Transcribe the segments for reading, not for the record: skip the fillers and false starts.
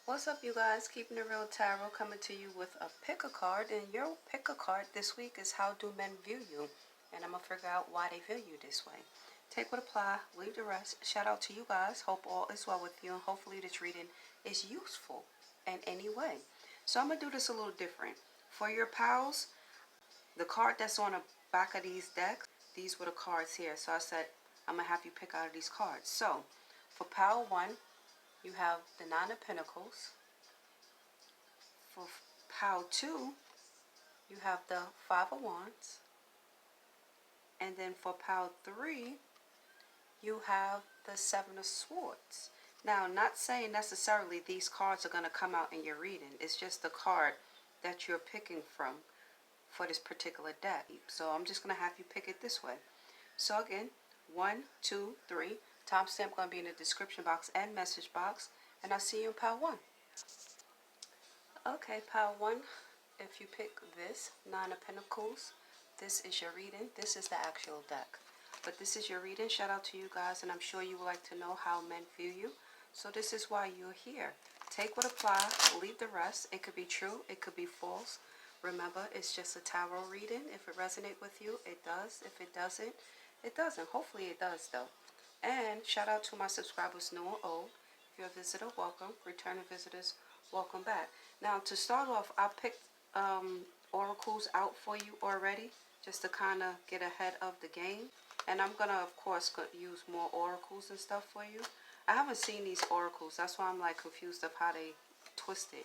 What's up, you guys? Keeping It Real Tarot coming to you with a pick a card, and your pick a card this week is How Do Men View You? And I'm gonna figure out why they view you this way. Take what apply, leave the rest. Shout out to you guys. Hope all is well with you, and hopefully this reading is useful in any way. So I'm gonna do this a little different. For your pals, the card that's on the back of these decks, these were the cards here. So I said I'm gonna have you pick out of these cards. So for pal 1, you have the Nine of Pentacles. For pile 2, you have the Five of Wands. And then for pile 3, you have the Seven of Swords. Now, not saying necessarily these cards are going to come out in your reading. It's just the card that you're picking from for this particular deck. So I'm just going to have you pick it this way. So again, 1, 2, 3. Timestamp going to be in the description box and message box. And I'll see you in pile 1. Okay, pile 1, if you pick this, Nine of Pentacles, this is your reading. This is the actual deck. But this is your reading. Shout out to you guys, and I'm sure you would like to know how men view you. So this is why you're here. Take what apply, leave the rest. It could be true, it could be false. Remember, it's just a tarot reading. If it resonates with you, it does. If it doesn't, it doesn't. Hopefully it does, though. And shout out to my subscribers, new and old. If you're a visitor, welcome. Returning visitors, welcome back. Now, to start off, I picked oracles out for you already, just to kind of get ahead of the game. And I'm going to, of course, use more oracles and stuff for you. I haven't seen these oracles. That's why I'm like confused of how they twist it.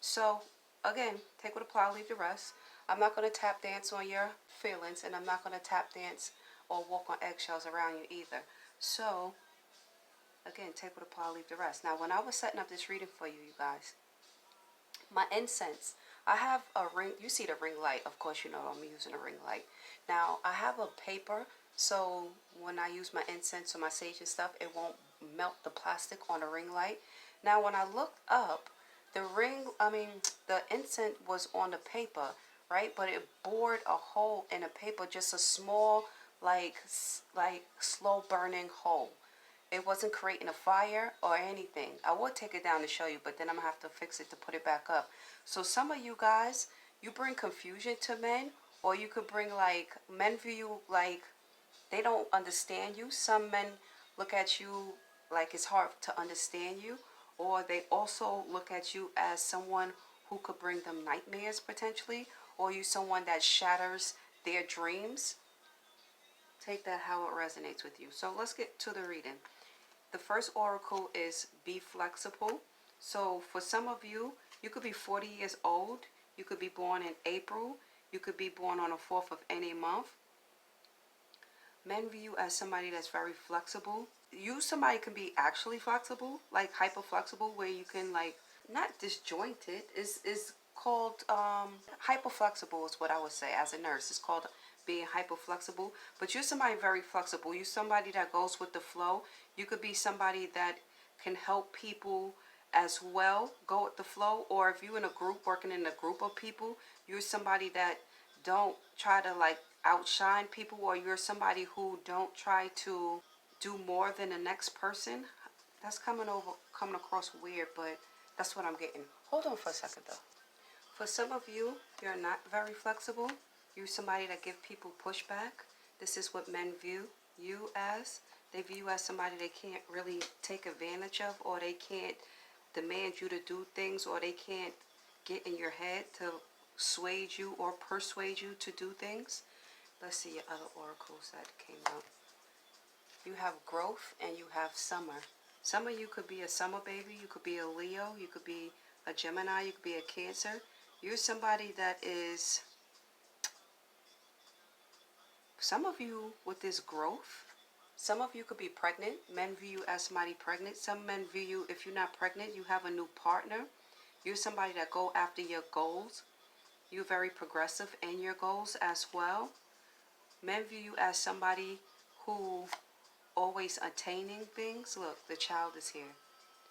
So, again, take what apply, leave the rest. I'm not going to tap dance on your feelings, and I'm not going to tap dance or walk on eggshells around you either. So, again, take what apply, leave the rest. Now, when I was setting up this reading for you, you guys, my incense, I have a ring. You see the ring light. Of course, you know I'm using a ring light. Now, I have a paper, so when I use my incense or my sage and stuff, it won't melt the plastic on the ring light. Now, when I looked up, the incense was on the paper, right? But it bored a hole in the paper, just a small, like slow burning hole. It wasn't creating a fire or anything. I would take it down to show you, but then I'm going to have to fix it to put it back up. So some of you guys, you bring confusion to men, or you could bring like, men view you like they don't understand you. Some men look at you like it's hard to understand you, or they also look at you as someone who could bring them nightmares potentially, or you someone that shatters their dreams. Take that how it resonates with you. So let's get to the reading. The first oracle is be flexible. So for some of you, you could be 40 years old. You could be born in April. You could be born on the 4th of any month. Men view you as somebody that's very flexible. Somebody can be actually flexible, like hyper flexible, where you can like, not disjointed. Is called hyper flexible is what I would say as a nurse. It's called being hyper flexible. But you're somebody very flexible. You're somebody that goes with the flow. You could be somebody that can help people as well, go with the flow. Or if you're in a group, working in a group of people, you're somebody that don't try to like outshine people, or you're somebody who don't try to do more than the next person. That's coming across weird, but that's what I'm getting. Hold on for a second though. For some of you, you're not very flexible. You're somebody that give people pushback. This is what men view you as. They view you as somebody they can't really take advantage of, or they can't demand you to do things, or they can't get in your head to sway you or persuade you to do things. Let's see your other oracles that came out. You have growth and you have summer. Some of you could be a summer baby. You could be a Leo. You could be a Gemini. You could be a Cancer. You're somebody that is, some of you with this growth, some of you could be pregnant. Men view you as somebody pregnant. Some men view you, if you're not pregnant, you have a new partner. You're somebody that go after your goals. You're very progressive in your goals as well. Men view you as somebody who always attaining things. Look, the child is here.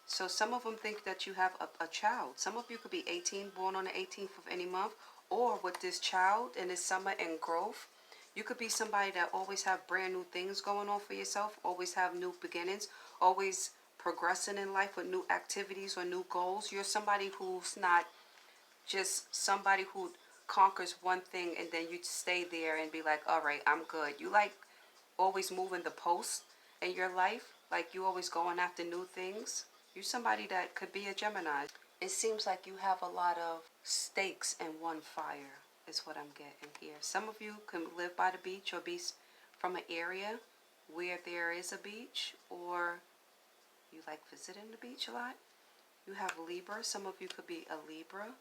So some of them think that you have a child. Some of you could be 18, born on the 18th of any month, or with this child and this summer and growth. You could be somebody that always have brand new things going on for yourself, always have new beginnings, always progressing in life with new activities or new goals. You're somebody who's not just somebody who conquers one thing and then you stay there and be like, all right, I'm good. You like always moving the post in your life, like you always going after new things. You're somebody that could be a Gemini. It seems like you have a lot of stakes in one fire, is what I'm getting here. Some of you can live by the beach or be from an area where there is a beach, or you like visiting the beach a lot. You have Libra. Some of you could be a Libra. It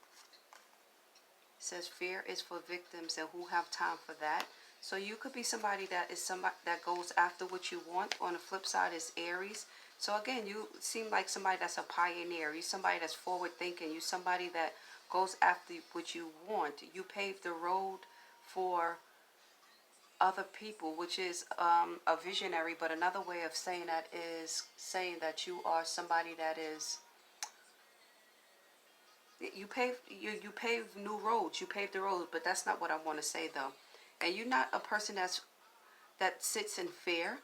says fear is for victims and who have time for that. So you could be somebody that is somebody that goes after what you want. On the flip side is Aries. So again, you seem like somebody that's a pioneer. You're somebody that's forward thinking. You're somebody that goes after what you want. You pave the road for other people, which is a visionary. But another way of saying that is saying that you are somebody that is, you pave new roads. You pave the road, but that's not what I want to say though. And you're not a person that sits in fear.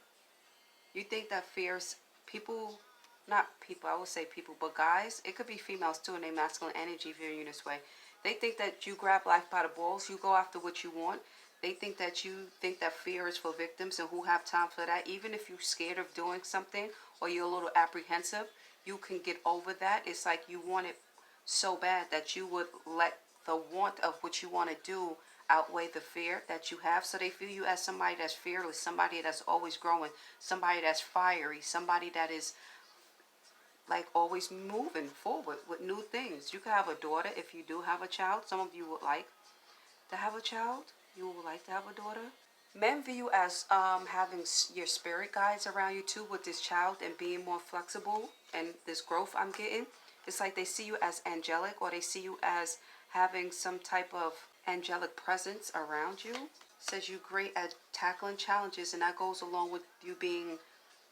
You think that fears people, not people, I would say people, but guys, it could be females too in their masculine energy viewing this way. They think that you grab life by the balls, you go after what you want. They think that you think that fear is for victims and who have time for that. Even if you're scared of doing something or you're a little apprehensive, you can get over that. It's like you want it so bad that you would let the want of what you want to do outweigh the fear that you have. So they feel you as somebody that's fearless, somebody that's always growing, somebody that's fiery, somebody that is like always moving forward with new things. You could have a daughter if you do have a child. Some of you would like to have a child. You would like to have a daughter. Men view you as having your spirit guides around you too with this child and being more flexible and this growth I'm getting. It's like they see you as angelic, or they see you as having some type of angelic presence around you. It says you're great at tackling challenges, and that goes along with you being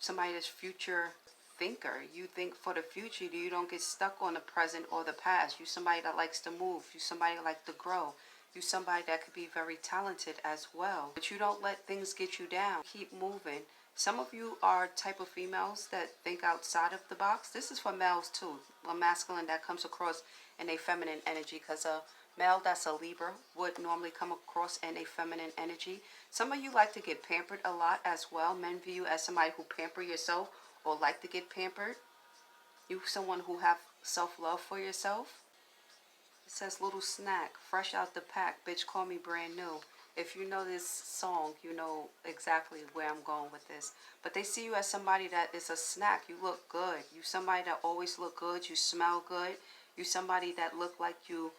somebody that's future thinker. You think for the future. You don't get stuck on the present or the past. You're somebody that likes to move. You're somebody that likes to grow. You're somebody that could be very talented as well. But you don't let things get you down. Keep moving. Some of you are type of females that think outside of the box. This is for males too. A masculine that comes across in a feminine energy, because a male that's a Libra would normally come across in a feminine energy. Some of you like to get pampered a lot as well. Men view you as somebody who pamper yourself or like to get pampered. You someone who have self-love for yourself. It says little snack, fresh out the pack, bitch call me brand new. If you know this song, you know exactly where I'm going with this. But they see you as somebody that is a snack. You look good. You somebody that always look good. You smell good. You somebody that look like you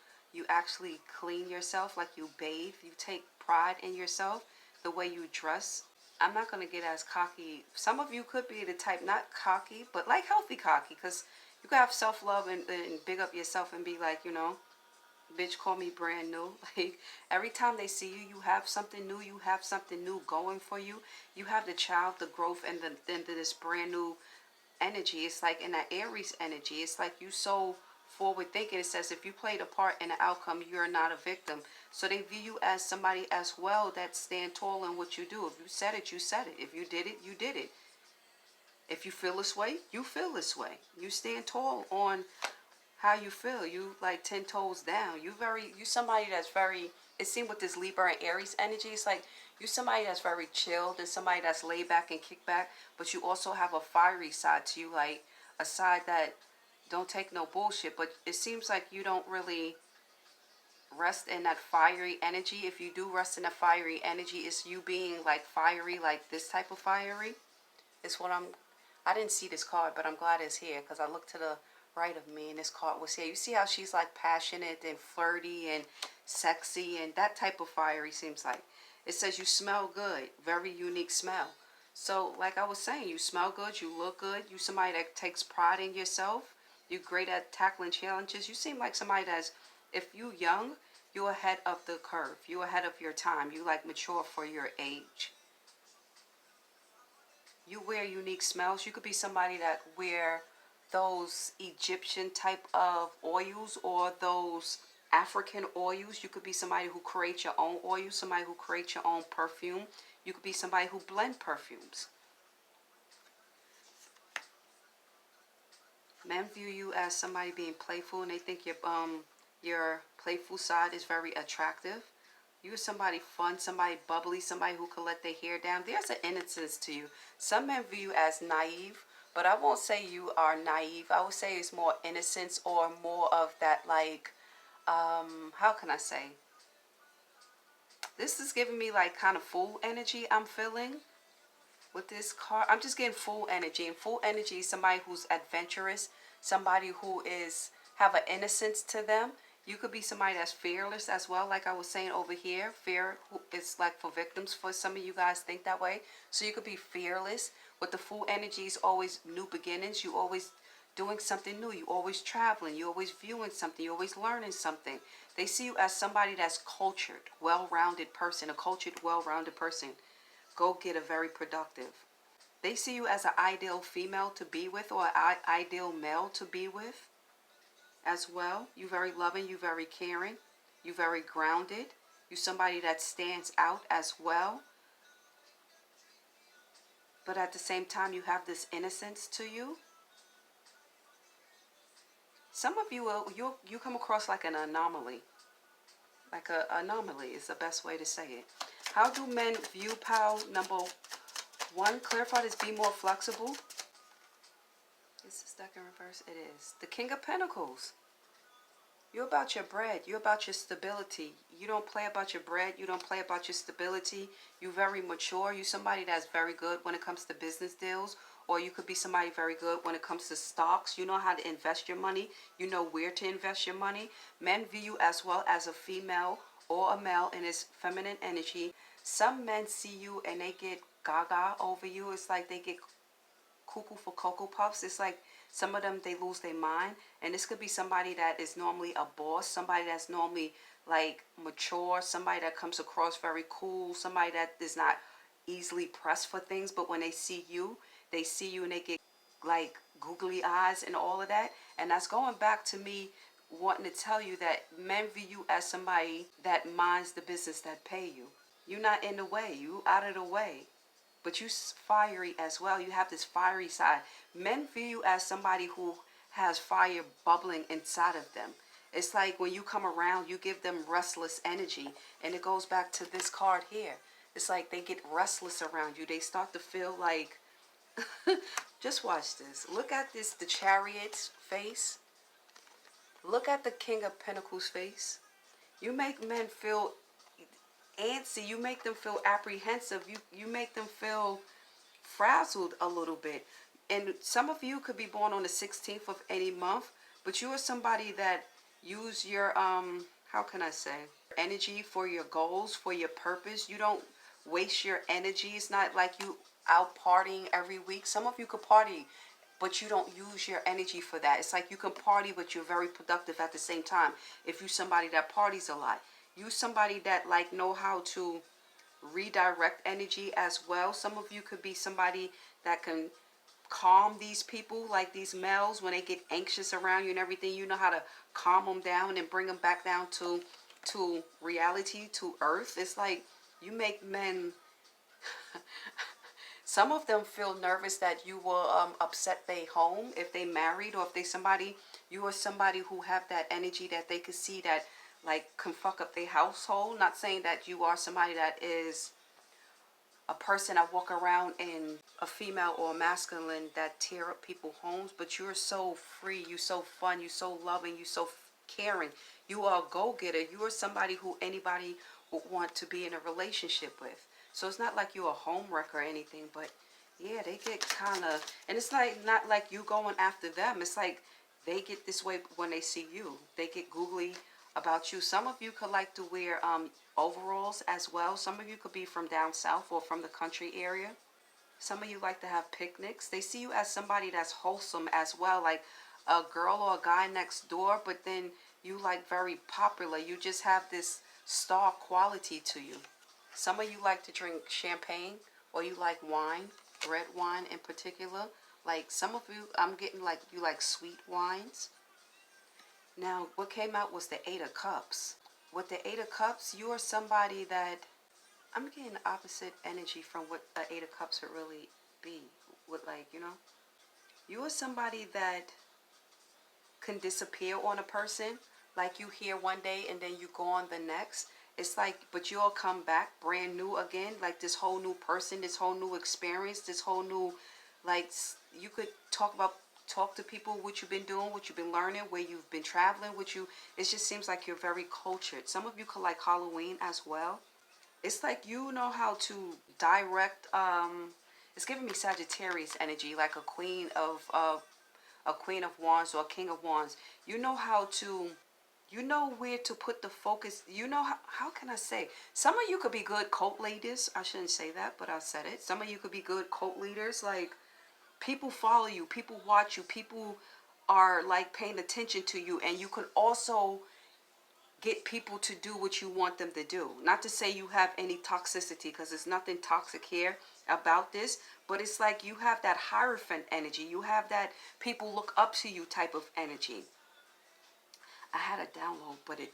actually clean yourself, like you bathe. You take pride in yourself, the way you dress. I'm not going to get as cocky. Some of you could be the type, not cocky, but like healthy cocky, because you can have self-love and big up yourself and be like, you know, bitch call me brand new. Like every time they see you, you have something new. You have something new going for you. You have the child, the growth, and this brand new energy. It's like in that Aries energy. It's like you so forward thinking. It says if you played a part in the outcome, you're not a victim. So they view you as somebody as well that stand tall in what you do. If you said it, you said it. If you did it, you did it. If you feel this way, you feel this way. You stand tall on how you feel. You like 10 toes down. You somebody that's very, it seems with this Libra and Aries energy, it's like you somebody that's very chilled and somebody that's laid back and kick back, but you also have a fiery side to you, like a side that don't take no bullshit. But it seems like you don't really rest in that fiery energy. If you do rest in that fiery energy, it's you being like fiery, like this type of fiery. It's what I didn't see this card, but I'm glad it's here because I looked to the right of me and this card was here. You see how she's like passionate and flirty and sexy, and that type of fiery seems like. It says you smell good, very unique smell. So like I was saying, you smell good, you look good, you somebody that takes pride in yourself, you're great at tackling challenges. You seem like somebody that's, if you young, you're ahead of the curve, you're ahead of your time, you like mature for your age. You wear unique smells. You could be somebody that wear those Egyptian type of oils or those African oils. You could be somebody who creates your own oil, somebody who creates your own perfume. You could be somebody who blend perfumes. Men view you as somebody being playful, and they think your playful side is very attractive. You're somebody fun, somebody bubbly, somebody who can let their hair down. There's an innocence to you. Some men view you as naive, but I won't say you are naive. I would say it's more innocence, or more of that, like, how can I say? This is giving me like kind of fool energy I'm feeling with this card. I'm just getting full energy, and full energy is somebody who's adventurous, somebody who is have an innocence to them. You could be somebody that's fearless as well, like I was saying over here. Fear is like for victims. For some of you guys think that way, so you could be fearless. With the full energy is always new beginnings. You always doing something new. You always traveling. You always viewing something. You always learning something. They see you as somebody that's cultured, well-rounded person, a cultured, well-rounded person. Go get a very productive. They see you as an ideal female to be with, or an ideal male to be with as well. You very loving, you very caring, you very grounded. You somebody that stands out as well. But at the same time, you have this innocence to you. Some of you will you come across like an anomaly. Like an anomaly is the best way to say it. How do men view pal number one? Clarify this, be more flexible. Is this deck in reverse? It is. The King of Pentacles. You're about your bread. You're about your stability. You don't play about your bread. You don't play about your stability. You're very mature. You're somebody that's very good when it comes to business deals. Or you could be somebody very good when it comes to stocks. You know how to invest your money. You know where to invest your money. Men view you as well as a female or a male in his feminine energy. Some men see you and they get gaga over you. It's like they get cuckoo for Cocoa Puffs. It's like some of them, they lose their mind. And this could be somebody that is normally a boss, somebody that's normally like mature, somebody that comes across very cool, somebody that is not easily pressed for things. But when they see you and they get like googly eyes and all of that. And that's going back to me wanting to tell you that men view you as somebody that minds the business that pay you. You're not in the way. You out of the way. But you fiery as well. You have this fiery side. Men view you as somebody who has fire bubbling inside of them. It's like when you come around, you give them restless energy. And it goes back to this card here. It's like they get restless around you. They start to feel like, just watch this. Look at this, the Chariot's face. Look at the King of Pentacles face. You make men feel antsy. You make them feel apprehensive. You make them feel frazzled a little bit. And some of you could be born on the 16th of any month, but you are somebody that use your how can I say, energy for your goals, for your purpose. You don't waste your energy. It's not like you out partying every week. Some of you could party, but you don't use your energy for that. It's like you can party, but you're very productive at the same time. If you're somebody that parties a lot, you somebody that like know how to redirect energy as well. Some of you could be somebody that can calm these people, like these males, when they get anxious around you and everything. You know how to calm them down and bring them back down to reality, to earth. It's like you make men some of them feel nervous that you will upset their home if they married, or if they somebody, you are somebody who have that energy that they could see that like can fuck up their household. Not saying that you are somebody that is a person that walk around in a female or a masculine that tear up people's homes, but you're so free, you so fun, you so loving, you so caring. You are a go-getter. You are somebody who anybody would want to be in a relationship with. So it's not like you're a home wrecker or anything, but yeah, they get kind of, and it's like not like you going after them. It's like they get this way when they see you. They get googly about you. Some of you could like to wear overalls as well. Some of you could be from down south or from the country area. Some of you like to have picnics. They see you as somebody that's wholesome as well, like a girl or a guy next door, but then you like very popular. You just have this star quality to you. Some of you like to drink champagne, or you like wine, red wine in particular. Like some of you, I'm getting like you like sweet wines. Now, what came out was the Eight of Cups. With the Eight of Cups, you are somebody that, I'm getting the opposite energy from what the Eight of Cups would really be. With like, you know, you are somebody that can disappear on a person. Like you here one day and then you go on the next. It's like, but you all come back brand new again. Like this whole new person, this whole new experience, this whole new, like, you could talk to people, what you've been doing, what you've been learning, where you've been traveling, what you, it just seems like you're very cultured. Some of you could like Halloween as well. It's like you know how to direct, it's giving me Sagittarius energy, like a queen of wands or a king of wands. You know how to, you know where to put the focus. You know how can I say, some of you could be good cult leaders. I shouldn't say that, but I said it. Some of you could be good cult leaders. Like, people follow you, people watch you, people are like paying attention to you, and you could also get people to do what you want them to do. Not to say you have any toxicity, because there's nothing toxic here about this, but it's like you have that Hierophant energy. You have that people look up to you type of energy. I had a download, but it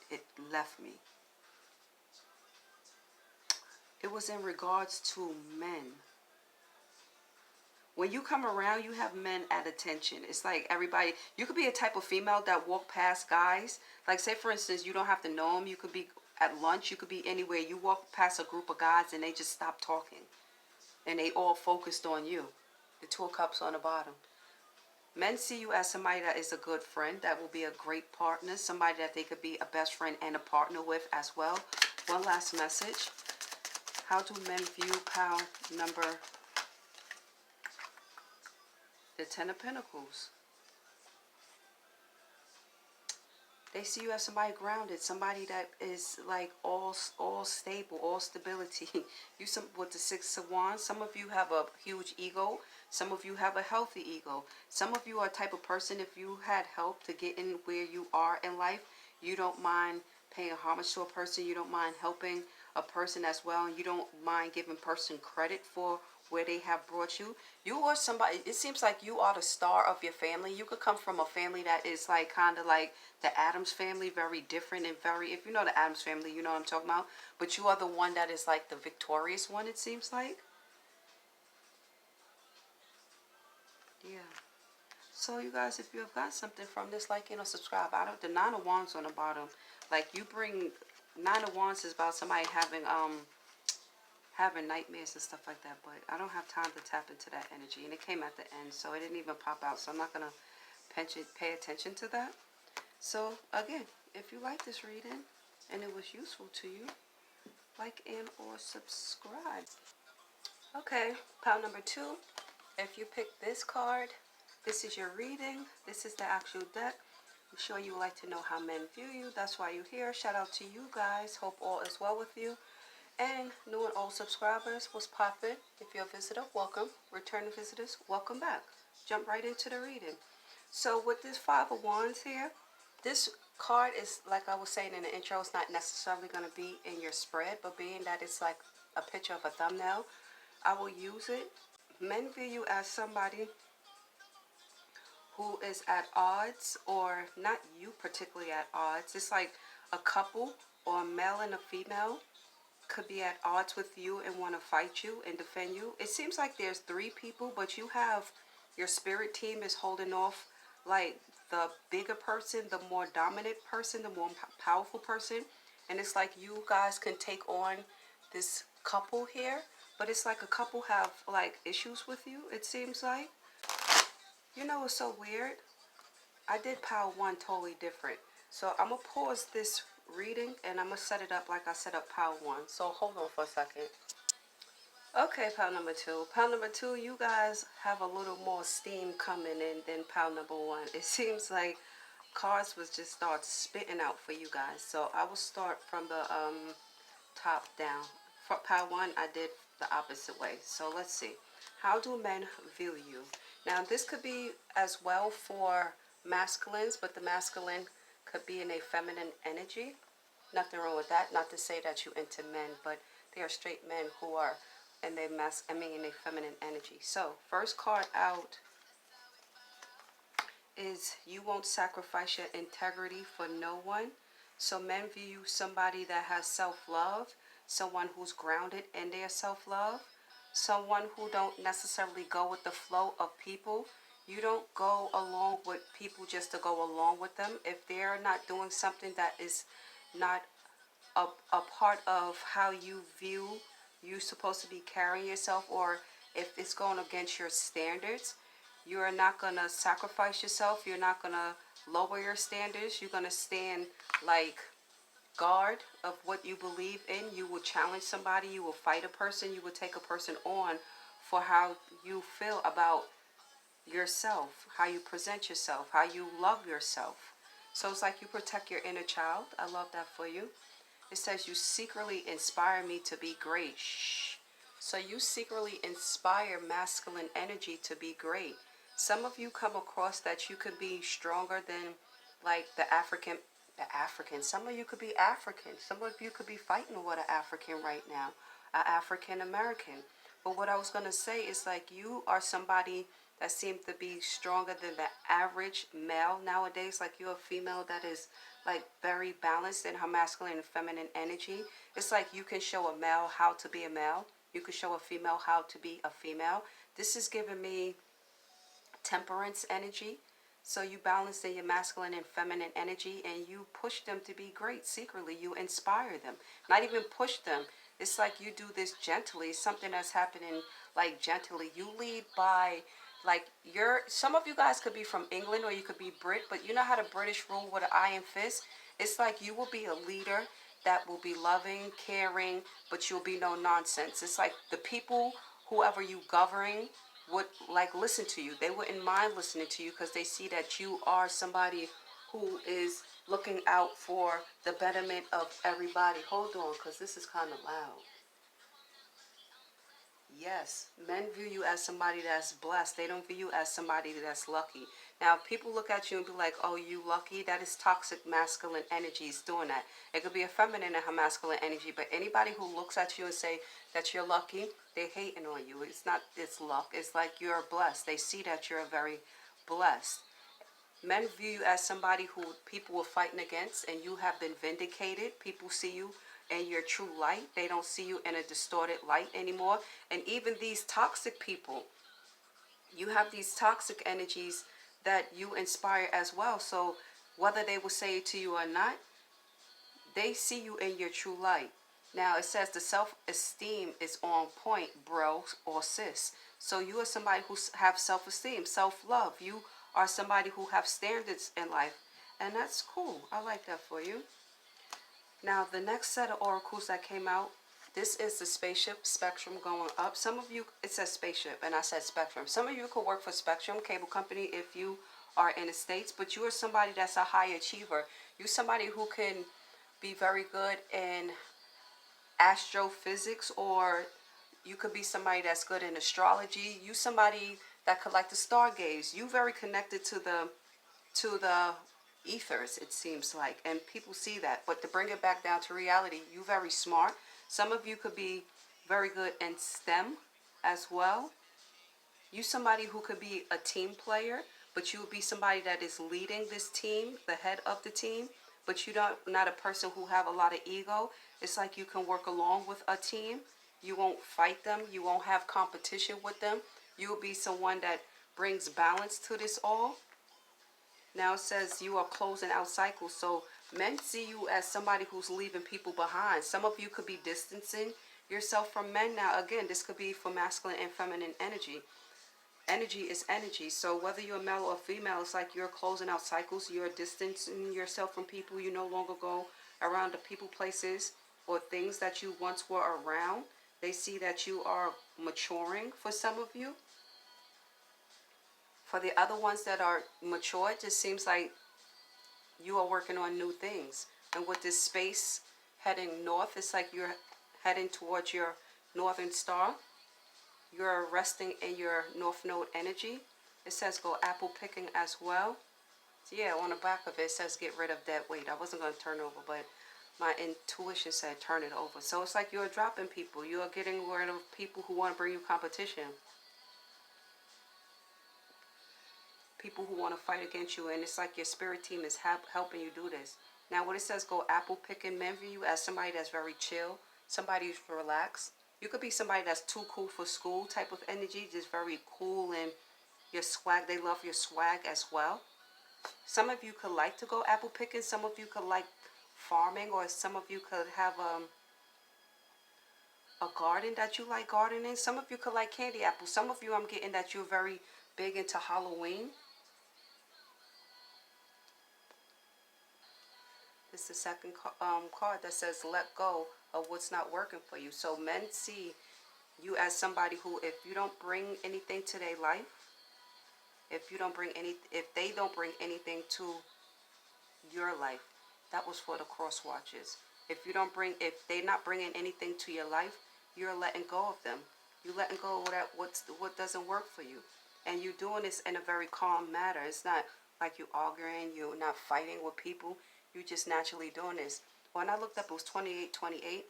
left me. It was in regards to men. When you come around, you have men at attention. It's like everybody, you could be a type of female that walk past guys. Like, say for instance, you don't have to know them. You could be at lunch. You could be anywhere. You walk past a group of guys and they just stop talking. And they all focused on you. The Two of Cups on the bottom. Men see you as somebody that is a good friend. That will be a great partner. Somebody that they could be a best friend and a partner with as well. One last message. How do men view pile number, the Ten of Pentacles? They see you as somebody grounded, somebody that is like all stable, all stability. You some with the Six of Wands. Some of you have a huge ego. Some of you have a healthy ego. Some of you are a type of person, if you had help to get in where you are in life, you don't mind paying homage to a person. You don't mind helping a person as well. And you don't mind giving person credit for where they have brought you. You are somebody, it seems like you are the star of your family. You could come from a family that is like kind of like the Addams family, very different and very, if you know the Addams family, you know what I'm talking about. But you are the one that is like the victorious one, it seems like. Yeah. So you guys, if you have got something from this, like, subscribe. Out of the Nine of Wands on the bottom, like you bring, Nine of Wands is about somebody having nightmares and stuff like that, but I don't have time to tap into that energy, and it came at the end, so it didn't even pop out, so I'm not gonna pay attention to that. So again, if you like this reading and it was useful to you, like and or subscribe. Okay, pile number 2. If you pick this card, this is your reading. This is the actual deck. I'm sure you would like to know how men view you. That's why you're here. Shout out to you guys. Hope all is well with you. And new and old subscribers, what's poppin'? If you're a visitor, welcome. Returning visitors, welcome back. Jump right into the reading. So with this Five of Wands here, this card is, like I was saying in the intro, it's not necessarily going to be in your spread, but being that it's like a picture of a thumbnail, I will use it. Men view you as somebody who is at odds, or not you particularly at odds. It's like a couple or a male and a female could be at odds with you and want to fight you and defend you. It seems like there's 3 people, but you have, your spirit team is holding off like the bigger person, the more dominant person, the more powerful person. And it's like you guys can take on this couple here, but it's like a couple have like issues with you, it seems like. You know, it's so weird. I did pile 1 totally different. So I'm going to pause this reading and I'm going to set it up like I set up pile 1. So hold on for a second. Okay, pile number 2. Pile number 2, you guys have a little more steam coming in than pile number 1. It seems like cards was just start spitting out for you guys. So I will start from the top down. For pile 1, I did the opposite way. So let's see. How do men view you? Now this could be as well for masculines, but the masculine could be in a feminine energy. Nothing wrong with that. Not to say that you into men, but they are straight men who are in their in a feminine energy. So first card out is you won't sacrifice your integrity for no one. So men view you somebody that has self-love, someone who's grounded in their self-love, someone who don't necessarily go with the flow of people. You don't go along with people just to go along with them. If they're not doing something that is not a part of how you view you're supposed to be carrying yourself, or if it's going against your standards, you're not going to sacrifice yourself. You're not going to lower your standards. You're going to stand like guard of what you believe in. You will challenge somebody. You will fight a person. You will take a person on for how you feel about yourself, how you present yourself, how you love yourself. So it's like you protect your inner child. I love that for you. It says you secretly inspire me to be great. Shh. So you secretly inspire masculine energy to be great. Some of you come across that you could be stronger than like the African. Some of you could be African. Some of you could be fighting with an African right now, an African American. But what I was going to say is like you are somebody that seems to be stronger than the average male nowadays. Like you're a female that is like very balanced in her masculine and feminine energy. It's like you can show a male how to be a male. You can show a female how to be a female. This is giving me temperance energy. So you balance in your masculine and feminine energy, and you push them to be great secretly. You inspire them. Not even push them. It's like you do this gently. It's something that's happening like gently. You lead by like some of you guys could be from England or you could be Brit, but you know how the British rule with an iron fist? It's like you will be a leader that will be loving, caring, but you'll be no nonsense. It's like the people, whoever you govern, would like listen to you. They wouldn't mind listening to you because they see that you are somebody who is looking out for the betterment of everybody. Hold on, because this is kind of loud. Yes, men view you as somebody that's blessed. They don't view you as somebody that's lucky. Now, if people look at you and be like, oh, you lucky, that is toxic masculine energies doing that. It could be a feminine and her masculine energy, but anybody who looks at you and say that you're lucky, they're hating on you. It's not, it's luck. It's like you're blessed. They see that you're very blessed. Men view you as somebody who people were fighting against, and you have been vindicated. People see you in your true light. They don't see you in a distorted light anymore. And even these toxic people, you have these toxic energies that you inspire as well. So whether they will say it to you or not, they see you in your true light. Now it says the self-esteem is on point, bro or sis. So you are somebody who have self-esteem, self-love. You are somebody who have standards in life. And that's cool. I like that for you. Now the next set of oracles that came out, this is the spaceship spectrum going up. Some of you, it says spaceship and I said spectrum. Some of you could work for Spectrum Cable Company if you are in the States, but you are somebody that's a high achiever. You're somebody who can be very good in astrophysics, or you could be somebody that's good in astrology. You somebody that could like to stargaze. You very connected to the ethers, it seems like, and people see that. But to bring it back down to reality, you very smart. Some of you could be very good in STEM as well. You somebody who could be a team player, but you would be somebody that is leading this team, the head of the team, but you're not a person who have a lot of ego. It's like you can work along with a team. You won't fight them. You won't have competition with them. You will be someone that brings balance to this all. Now it says you are closing out cycles. So men see you as somebody who's leaving people behind. Some of you could be distancing yourself from men. Now again, this could be for masculine and feminine energy. Energy is energy. So whether you're male or female, it's like you're closing out cycles. You're distancing yourself from people. You no longer go around the people, places, or things that you once were around. They see that you are maturing for some of you. For the other ones that are mature, it just seems like you are working on new things. And with this space heading north, it's like you're heading towards your northern star. You're resting in your north node energy. It says go apple picking as well. So yeah, on the back of it says get rid of dead weight. I wasn't going to turn over, but my intuition said turn it over. So it's like you're dropping people. You're getting rid of people who want to bring you competition. People who want to fight against you, and it's like your spirit team is helping you do this. Now when it says go apple picking, men view you as somebody that's very chill, somebody who's relaxed. You could be somebody that's too cool for school type of energy, just very cool and Your swag, they love your swag as well. Some of you could like to go apple picking. Some of you could like farming, or some of you could have a garden that you like gardening. Some of you could like candy apples. Some of you, I'm getting that you're very big into Halloween. This is the second card that says let go of what's not working for you. So men see you as somebody who, if you don't bring anything to their life, if they don't bring anything to your life, that was for the cross watchers. If they're not bringing anything to your life, you're letting go of them. You're letting go of what doesn't work for you, and you're doing this in a very calm manner. It's not like you're arguing. You're not fighting with people. You're just naturally doing this. When I looked up, it was 2828.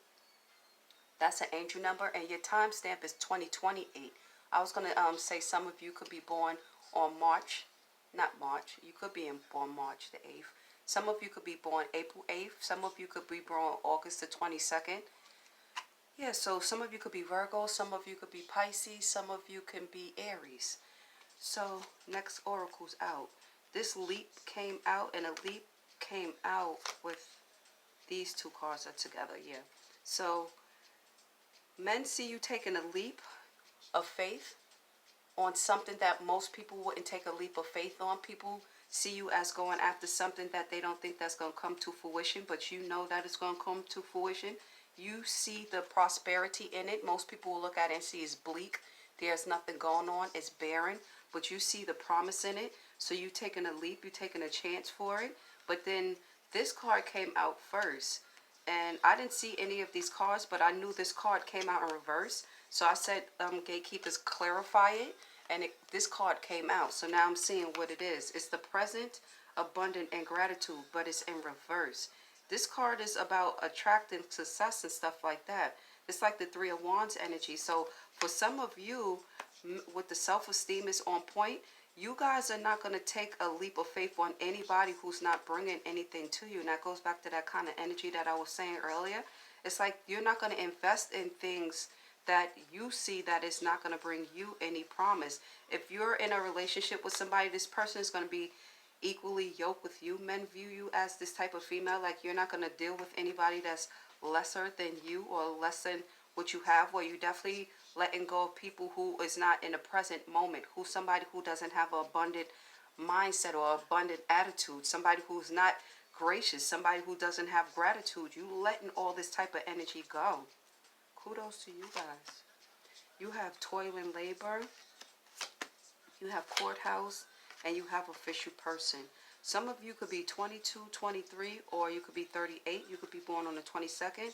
That's an angel number, and your timestamp is 2028. I was gonna say some of you could be born on not March. You could be born March the 8th. Some of you could be born April 8th. Some of you could be born August the 22nd. Yeah, so some of you could be Virgo. Some of you could be Pisces. Some of you can be Aries. So next oracle's out. This leap came out, and a leap came out with these two cards are together. Yeah. So men see you taking a leap of faith on something that most people wouldn't take a leap of faith on. People see you as going after something that they don't think that's going to come to fruition, but you know that it's going to come to fruition. You see the prosperity in it. Most people will look at it and see it's bleak. There's nothing going on. It's barren, but you see the promise in it. So you're taking a leap. You're taking a chance for it. But then this card came out first, and I didn't see any of these cards, but I knew this card came out in reverse. So I said, gatekeepers, clarify it. And this card came out. So now I'm seeing what it is. It's the present, abundant, and gratitude, but it's in reverse. This card is about attracting success and stuff like that. It's like the Three of Wands energy. So for some of you, with the self-esteem is on point, you guys are not going to take a leap of faith on anybody who's not bringing anything to you. And that goes back to that kind of energy that I was saying earlier. It's like you're not going to invest in things that you see that is not going to bring you any promise. If you're in a relationship with somebody, this person is going to be equally yoked with you. Men view you as this type of female, like you're not going to deal with anybody that's lesser than you or less than what you have, where you definitely letting go of people who is not in the present moment, who's somebody who doesn't have an abundant mindset or abundant attitude, somebody who's not gracious, somebody who doesn't have gratitude. You letting all this type of energy go. Kudos to you guys. You have toil and labor, you have courthouse, and you have official person. Some of you could be 22, 23, or you could be 38. You could be born on the 22nd,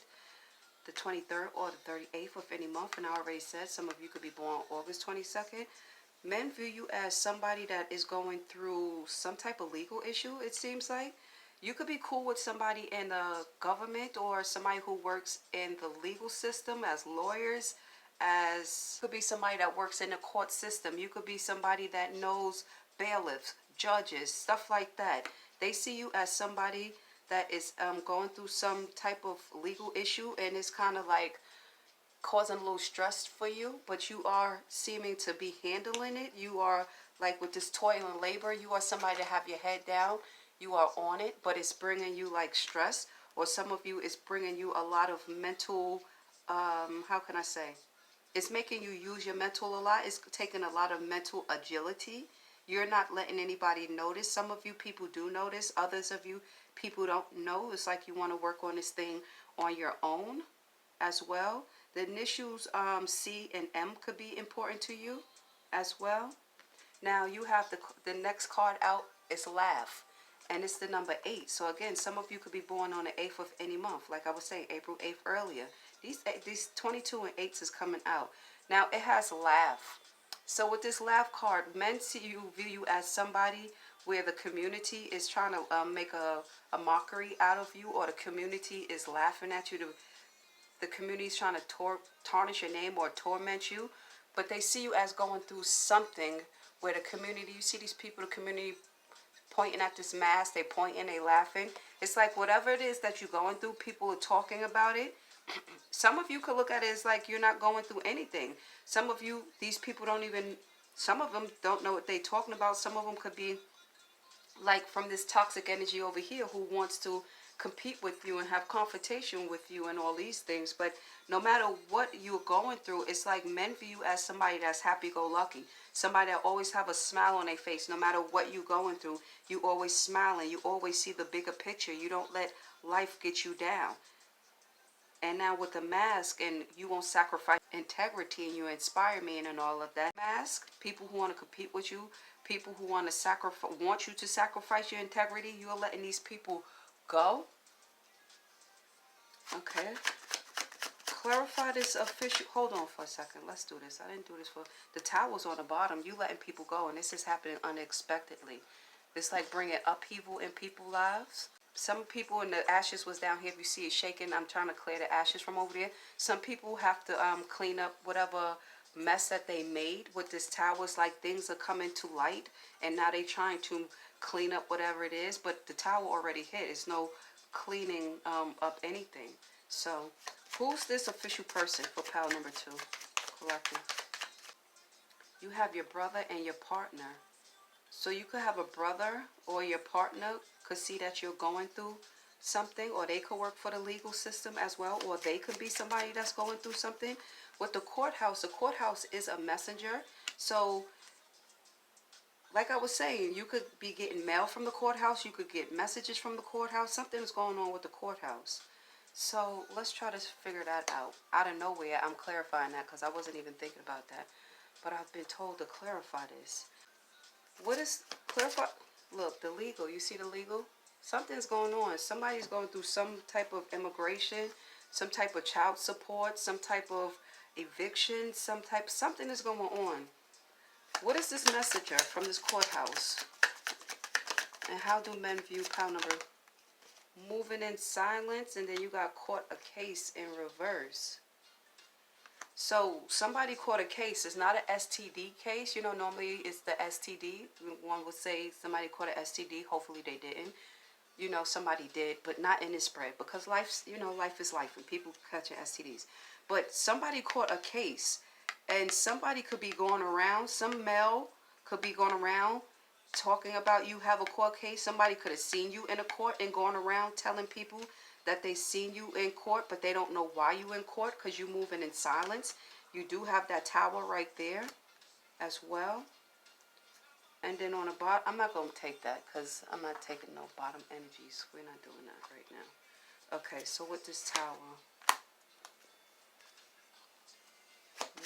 the 23rd, or the 38th of any month. And I already said some of you could be born August 22nd. Men view you as somebody that is going through some type of legal issue, it seems like. You could be cool with somebody in the government or somebody who works in the legal system as lawyers, as could be somebody that works in the court system. You could be somebody that knows bailiffs, judges, stuff like that. They see you as somebody that is going through some type of legal issue, and it's kind of like causing a little stress for you, but you are seeming to be handling it. You are like with this toil and labor, you are somebody to have your head down. You are on it, but it's bringing you like stress, or some of you is bringing you a lot of mental, how can I say? It's making you use your mental a lot. It's taking a lot of mental agility. You're not letting anybody notice. Some of you people do notice. Others of you people don't know. It's like you want to work on this thing on your own as well. The initials C and M could be important to you as well. Now you have the next card out is laugh, and it's the number 8. So again, some of you could be born on the 8th of any month, like I was saying, April 8th earlier. These 22 and 8s is coming out. Now it has laugh. So with this laugh card, men view you as somebody where the community is trying to make a mockery out of you, or the community is laughing at you. The community is trying to tarnish your name or torment you, but they see you as going through something where the community, you see these people, the community pointing at this mask, they pointing, they laughing. It's like whatever it is that you're going through, people are talking about it. Some of you could look at it as like you're not going through anything. Some of you, these people don't even Some of them don't know what they're talking about. Some of them could be like from this toxic energy over here who wants to compete with you and have confrontation with you and all these things. But no matter what you're going through, it's like men view you as somebody that's happy-go-lucky, somebody that always have a smile on their face. No matter what you're going through, you always smiling, you always see the bigger picture, you don't let life get you down. And now with the mask, and you won't sacrifice integrity, and you inspire me and all of that. Mask, people who want to compete with you, people who want you to sacrifice your integrity, you're letting these people go. Okay. Clarify this official. Hold on for a second. Let's do this. I didn't do this for the towels on the bottom. You letting people go, and this is happening unexpectedly. It's like bringing upheaval in people's lives. Some people in the ashes was down here. If you see it shaking, I'm trying to clear the ashes from over there. Some people have to clean up whatever mess that they made with this towel. It's like things are coming to light, and now they trying to clean up whatever it is. But the towel already hit. It's no cleaning up anything. So, who's this official person for pile number 2? Collective. You have your brother and your partner. So you could have a brother or your partner could see that you're going through something, or they could work for the legal system as well, or they could be somebody that's going through something. With the courthouse is a messenger. So, like I was saying, you could be getting mail from the courthouse, you could get messages from the courthouse. Something is going on with the courthouse. So let's try to figure that out. Out of nowhere, I'm clarifying that because I wasn't even thinking about that. But I've been told to clarify this. What is clarify? Look, the legal. You see the legal? Something's going on. Somebody's going through some type of immigration, some type of child support, some type of eviction, something is going on. What is this messenger from this courthouse? And how do men view pile number? Moving in silence, and then you got caught a case in reverse. So somebody caught a case. It's not an STD case. You know, normally it's the STD. One would say somebody caught an STD. Hopefully they didn't. You know, somebody did, but not in this spread, because life's, you know, life is life and people catching STDs. But somebody caught a case, and somebody could be going around, some male could be going around talking about you have a court case. Somebody could have seen you in a court and going around telling people that they seen you in court, but they don't know why you in court because you moving in silence. You do have that tower right there as well. And then on the bottom, I'm not going to take that because I'm not taking no bottom energies. We're not doing that right now. Okay, so with this tower,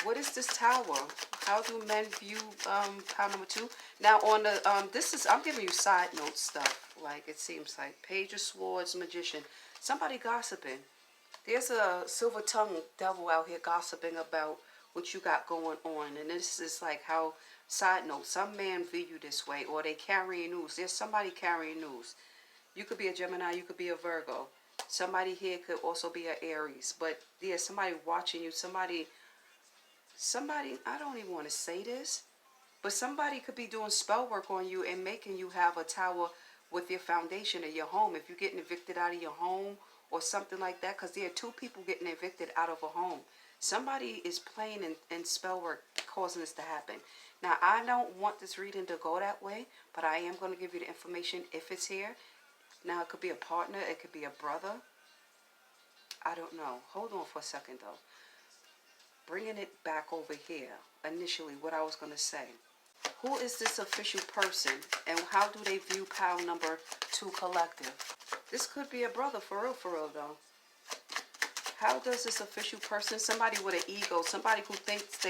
what is this tower? How do men view pile number 2? Now on the I'm giving you side note stuff. Like it seems like Page of Swords, Magician, somebody gossiping. There's a silver tongue devil out here gossiping about what you got going on, and this is like how, side note, some man view you this way, or they carrying news. There's somebody carrying news. You could be a Gemini, you could be a Virgo. Somebody here could also be an Aries, but there's somebody watching you. Somebody, I don't even want to say this, but somebody could be doing spell work on you and making you have a tower with your foundation of your home. If you're getting evicted out of your home or something like that, because there are 2 people getting evicted out of a home. Somebody is playing in spell work, causing this to happen. Now, I don't want this reading to go that way, but I am going to give you the information if it's here. Now, it could be a partner, it could be a brother. I don't know. Hold on for a second, though. Bringing it back over here, initially, what I was going to say. Who is this official person, and how do they view pile number 2 collective? This could be a brother, for real, though. How does this official person, somebody with an ego, somebody who thinks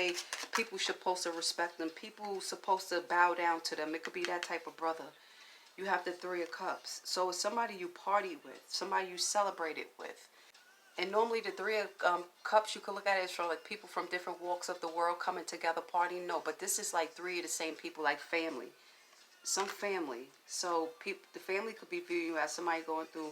people supposed to respect them, people supposed to bow down to them, it could be that type of brother. You have the 3 of Cups. So it's somebody you party with, somebody you celebrated with. And normally the 3 of Cups, you could look at it as for like people from different walks of the world coming together partying. No, but this is like 3 of the same people, like family. Some family. So the family could be viewing you as somebody going through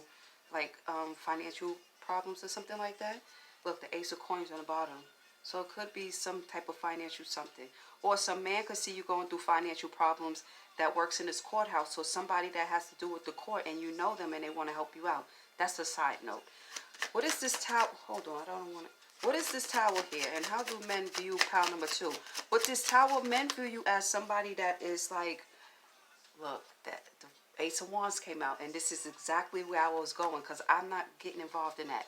like financial problems or something like that. Look, the Ace of Coins on the bottom. So it could be some type of financial something. Or some man could see you going through financial problems that works in this courthouse. So somebody that has to do with the court and you know them and they want to help you out. That's a side note. What is this tower? Hold on, I don't want to. What is this Tower here? And how do men view pile number 2? With this Tower, men view you as somebody that is like, look, that the Ace of Wands came out. And this is exactly where I was going, because I'm not getting involved in that.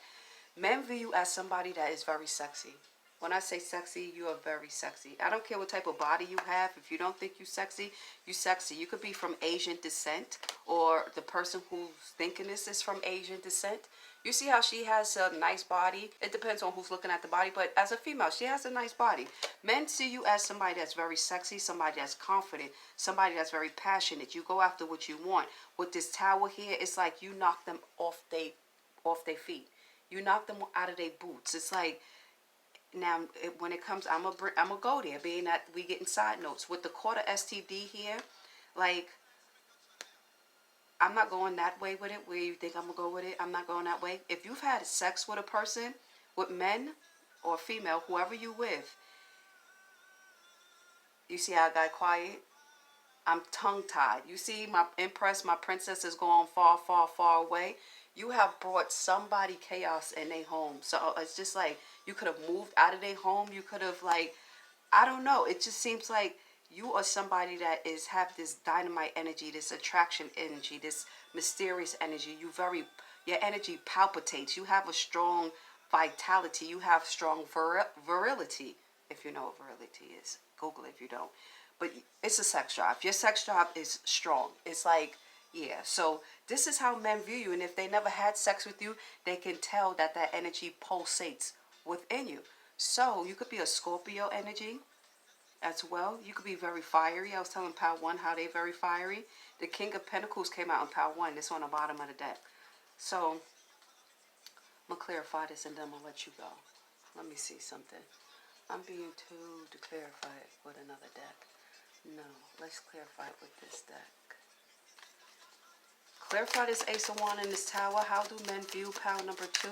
Men view you as somebody that is very sexy. When I say sexy, you are very sexy. I don't care what type of body you have. If you don't think you're sexy, you sexy. You could be from Asian descent, or the person who's thinking this is from Asian descent. You see how she has a nice body? It depends on who's looking at the body, but as a female, she has a nice body. Men see you as somebody that's very sexy, somebody that's confident, somebody that's very passionate. You go after what you want. With this Tower here, it's like you knock them off their feet. You knock them out of their boots. It's like, now, when it comes, I'm gonna go there, being that we getting side notes. With the quarter STD here, like, I'm not going that way with it, where you think I'm gonna go with it. I'm not going that way. If you've had sex with a person, with men or female, whoever you with, you see how I got quiet? I'm tongue-tied. You see my Empress, my princess is going far, far, far away. You have brought somebody chaos in their home. So it's just like, you could have moved out of their home. You could have, like, I don't know. It just seems like you are somebody that have this dynamite energy, this attraction energy, this mysterious energy. Your energy palpitates. You have a strong vitality. You have strong virility. If you know what virility is, Google it if you don't. But it's a sex drive. Your sex drive is strong. It's like, yeah. So this is how men view you. And if they never had sex with you, they can tell that that energy pulsates within you. So you could be a Scorpio energy as well. You could be very fiery. I was telling Pile 1 how they're very fiery. The King of Pentacles came out in Pile 1. It's on the bottom of the deck. So I'm going to clarify this and then I'm going to let you go. Let me see something. I'm being told to clarify it with another deck. No, let's clarify it with this deck. Clarify this Ace of Wands in this Tower. How do men view pile number 2?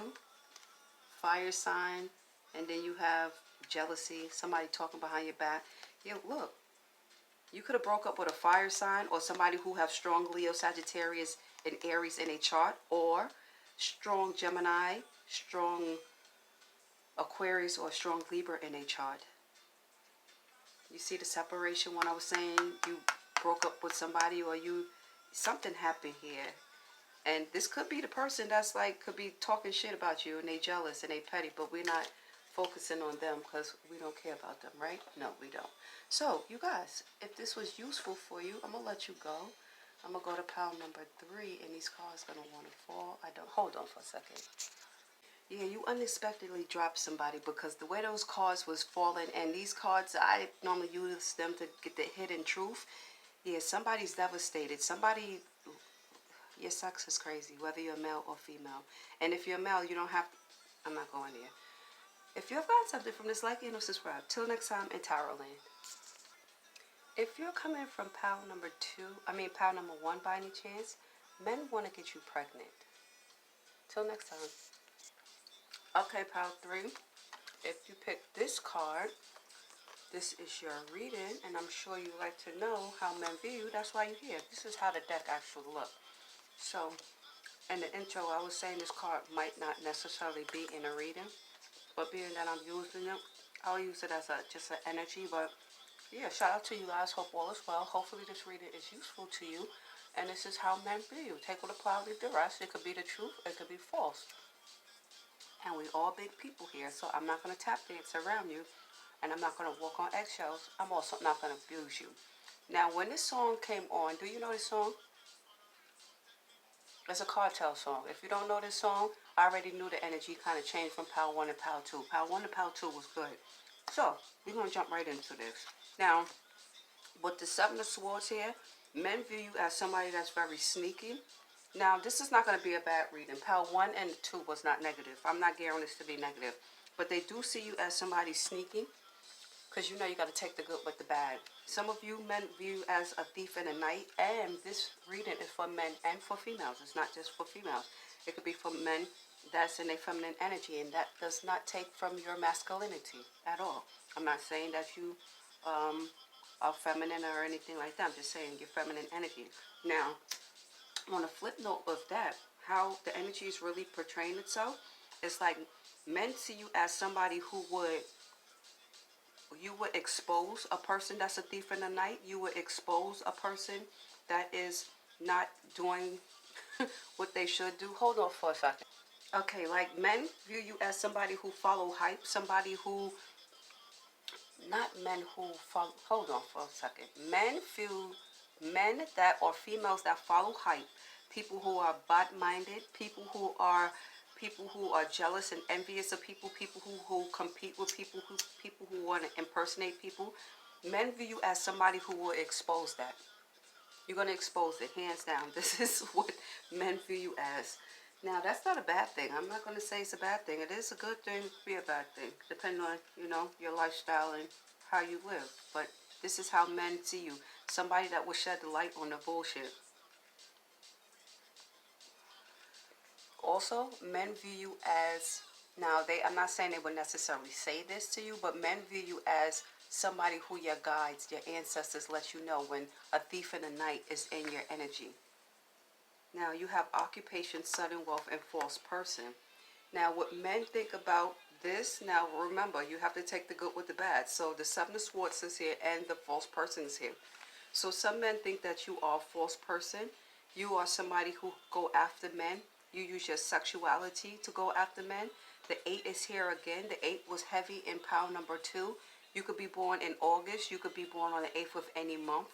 Fire sign. And then you have jealousy. Somebody talking behind your back. Yeah, look. You could have broke up with a fire sign, or somebody who have strong Leo, Sagittarius, and Aries in a chart. Or strong Gemini, strong Aquarius, or strong Libra in a chart. You see the separation when I was saying you broke up with somebody, or something happened here. And this could be the person that's like, could be talking shit about you and they jealous and they petty, but we're not focusing on them because we don't care about them, right? No, we don't. So, you guys, if this was useful for you, I'm going to let you go. I'm going to go to pile number 3, and these cards going to want to fall. Hold on for a second. Yeah, you unexpectedly dropped somebody because the way those cards was falling, and these cards, I normally use them to get the hidden truth. Yeah, somebody's devastated. Your sex is crazy, whether you're male or female. And if you're male, you don't have, I'm not going there. If you've gotten something from this, like and subscribe. Till next time in Tarot Land. If you're coming from pile number 1 by any chance, men want to get you pregnant. Till next time. Okay, pile 3. If you pick this card, this is your reading, and I'm sure you like to know how men view you. That's why you're here. This is how the deck actually looks. So, in the intro, I was saying this card might not necessarily be in a reading, but being that I'm using it, I'll use it as just an energy. But yeah, shout out to you guys. Hope all is well. Hopefully this reading is useful to you, and this is how men view you. Take with a apply, leave the rest. It could be the truth, it could be false. And we all big people here, so I'm not going to tap dance around you, and I'm not going to walk on eggshells. I'm also not going to abuse you. Now, when this song came on, do you know this song? It's a cartel song. If you don't know this song, I already knew the energy kind of changed from Pile 1 to Pile 2. Pile 1 to Pile 2 was good. So, we're going to jump right into this. Now, with the 7 of Swords here, men view you as somebody that's very sneaky. Now, this is not going to be a bad reading. Pile 1 and 2 was not negative. I'm not guaranteeing this to be negative. But they do see you as somebody sneaky, because you know you got to take the good with the bad. Some of you men view as a thief in the night, and this reading is for men and for females. It's not just for females. It could be for men that's in a feminine energy, and that does not take from your masculinity at all. I'm not saying that you are feminine or anything like that. I'm just saying your feminine energy. Now, on a flip note of that, how the energy is really portraying itself, It's like men see you as somebody who would, you would expose a person that's a thief in the night. You would expose a person that is not doing what they should do. Hold on for a second. Okay, like men view you as somebody who follow hype, somebody who, not men who follow, hold on for a second. Men view men that, or females that follow hype, people who are bad-minded, people who are jealous and envious of people, people who compete with people who want to impersonate people. Men view you as somebody who will expose that. You're going to expose it, hands down. This is what men view you as. Now, that's not a bad thing. I'm not going to say it's a bad thing. It is a good thing to be a bad thing, depending on, your lifestyle and how you live. But this is how men see you. Somebody that will shed the light on the bullshit. Also, men view you as, now I'm not saying they would necessarily say this to you, but men view you as somebody who your guides, your ancestors let you know when a thief in the night is in your energy. Now you have occupation, sudden wealth, and false person. Now what men think about this, now remember, you have to take the good with the bad. So the Seven of Swords is here and the false person is here. So some men think that you are a false person. You are somebody who go after men. You use your sexuality to go after men. The 8 is here again. The 8 was heavy in pile number 2. You could be born in August. You could be born on the 8th of any month.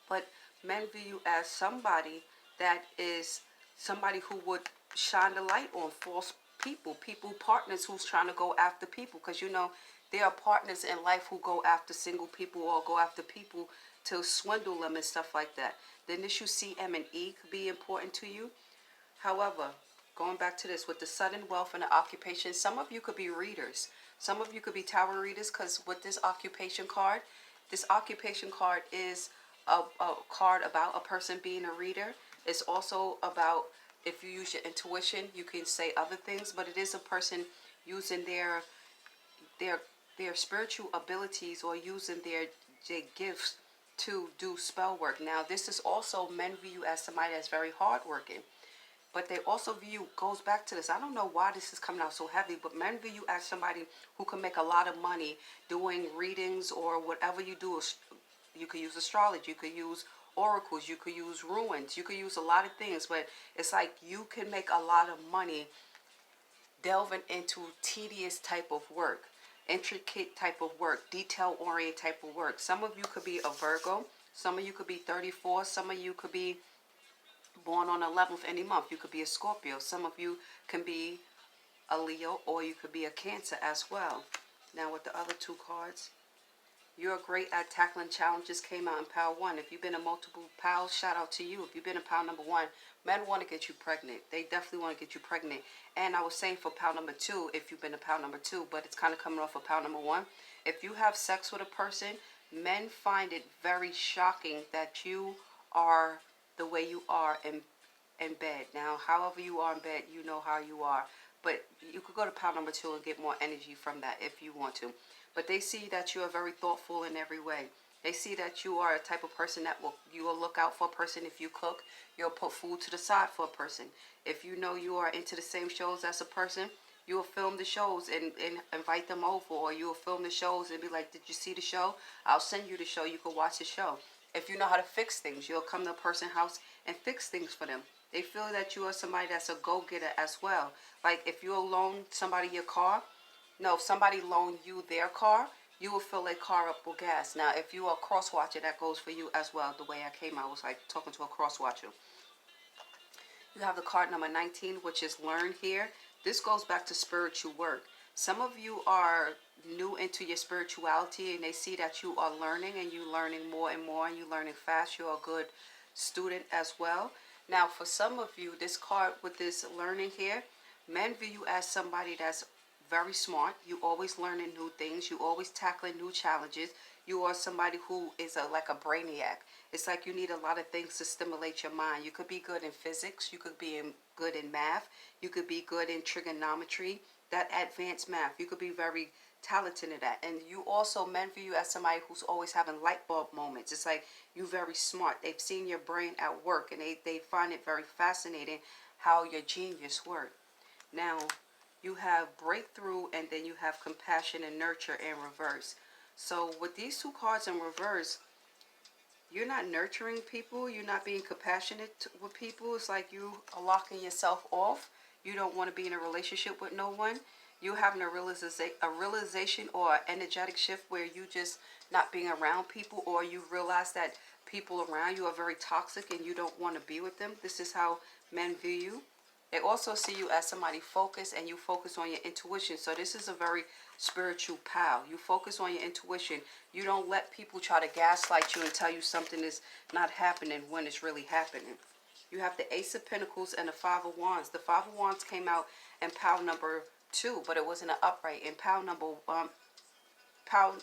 But men view you as somebody that is somebody who would shine the light on false people, partners who's trying to go after people. Because, there are partners in life who go after single people or go after people to swindle them and stuff like that. The initial C, M, and E could be important to you. However, going back to this, with the sudden wealth and the occupation, some of you could be readers. Some of you could be tarot readers, because with this occupation card is a card about a person being a reader. It's also about, if you use your intuition, you can say other things, but it is a person using their spiritual abilities or using their gifts to do spell work. Now, this is also men view you as somebody that's very hardworking. But they also view, goes back to this, I don't know why this is coming out so heavy, but men view you as somebody who can make a lot of money doing readings or whatever you do. You could use astrology, you could use oracles, you could use ruins, you could use a lot of things, but it's like you can make a lot of money delving into tedious type of work, intricate type of work, detail-oriented type of work. Some of you could be a Virgo, some of you could be 34, some of you could be born on 11th any month. You could be a Scorpio. Some of you can be a Leo, or you could be a Cancer as well. Now with the other 2 cards, you're great at tackling challenges, came out in pile 1. If you've been in multiple piles, shout out to you. If you've been in pile number 1, men want to get you pregnant. They definitely want to get you pregnant. And I was saying for pile number 2, if you've been in pile number 2, but it's kind of coming off of pile number 1. If you have sex with a person, men find it very shocking that you are the way you are in bed. Now, however you are in bed, you know how you are. But you could go to pile number 2 and get more energy from that if you want to. But they see that you are very thoughtful in every way. They see that you are a type of person that you will look out for a person. If you cook, you'll put food to the side for a person. If you know you are into the same shows as a person, you will film the shows and invite them over, or you will film the shows and be like, did you see the show? I'll send you the show. You can watch the show. If you know how to fix things, you'll come to a person's house and fix things for them. They feel that you are somebody that's a go-getter as well. Like if you loan somebody your car, no, if somebody loaned you their car, you will fill a car up with gas. Now, if you are a cross-watcher, that goes for you as well. The way I came, I was like talking to a cross-watcher. You have the card number 19, which is learn here. This goes back to spiritual work. Some of you are new into your spirituality and they see that you are learning and you learning more and more and you learning fast. You're a good student as well. Now, for some of you, this card with this learning here, men view you as somebody that's very smart. You always learning new things. You always tackling new challenges. You are somebody who is like a brainiac. It's like you need a lot of things to stimulate your mind. You could be good in physics. You could be good in math. You could be good in trigonometry, that advanced math. You could be very talented in that. And you also, men view you as somebody who's always having light bulb moments. It's like you're very smart. They've seen your brain at work and they find it very fascinating how your genius works. Now, you have breakthrough, and then you have compassion and nurture in reverse. So with these two cards in reverse, you're not nurturing people. You're not being compassionate with people. It's like you are locking yourself off. You don't want to be in a relationship with no one. You're having a realization or an energetic shift where you just not being around people, or you realize that people around you are very toxic and you don't want to be with them. This is how men view you. They also see you as somebody focused, and you focus on your intuition. So this is a very spiritual pal. You focus on your intuition. You don't let people try to gaslight you and tell you something is not happening when it's really happening. You have the Ace of Pentacles and the Five of Wands. The Five of Wands came out in pile number 2, but it wasn't an upright. In pile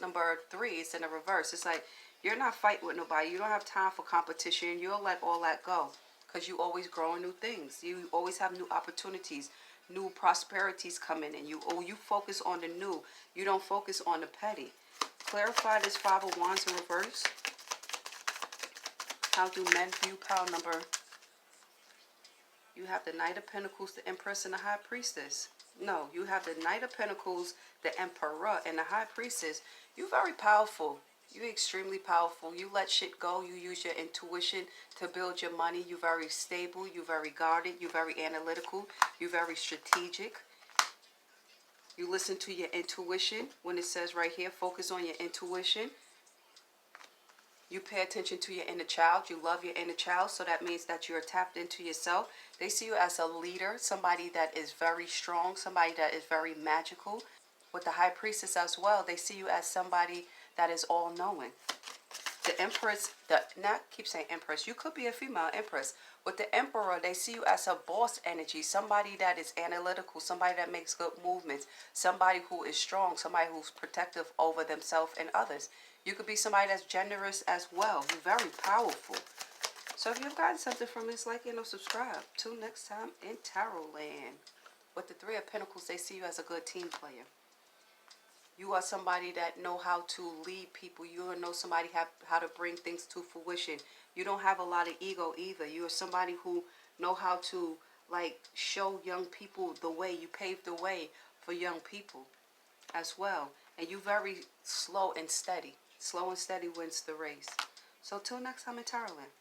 number 3, it's in a reverse. It's like you're not fighting with nobody. You don't have time for competition. You'll let all that go, because you always growing new things. You always have new opportunities, new prosperities coming in. You focus on the new. You don't focus on the petty. Clarify this Five of Wands in reverse. How do men view pile number? You have the Knight of Pentacles, the Empress, and the High Priestess. No, you have the Knight of Pentacles, the Emperor, and the High Priestess. You're very powerful. You're extremely powerful. You let shit go. You use your intuition to build your money. You're very stable. You're very guarded. You're very analytical. You're very strategic. You listen to your intuition. When it says right here, focus on your intuition. You pay attention to your inner child. You love your inner child. So that means that you're tapped into yourself. They see you as a leader, somebody that is very strong, somebody that is very magical. With the High Priestess as well, they see you as somebody that is all-knowing. The Empress, not keep saying Empress, you could be a female Empress. With the Emperor, they see you as a boss energy, somebody that is analytical, somebody that makes good movements, somebody who is strong, somebody who's protective over themselves and others. You could be somebody that's generous as well. You're very powerful. So if you've gotten something from this, like and subscribe. Till next time in Tarot Land. With the Three of Pentacles, they see you as a good team player. You are somebody that know how to lead people. You know somebody how to bring things to fruition. You don't have a lot of ego either. You are somebody who know how to like show young people the way. You pave the way for young people as well. And you very slow and steady. Slow and steady wins the race. So till next time in Tarot Land.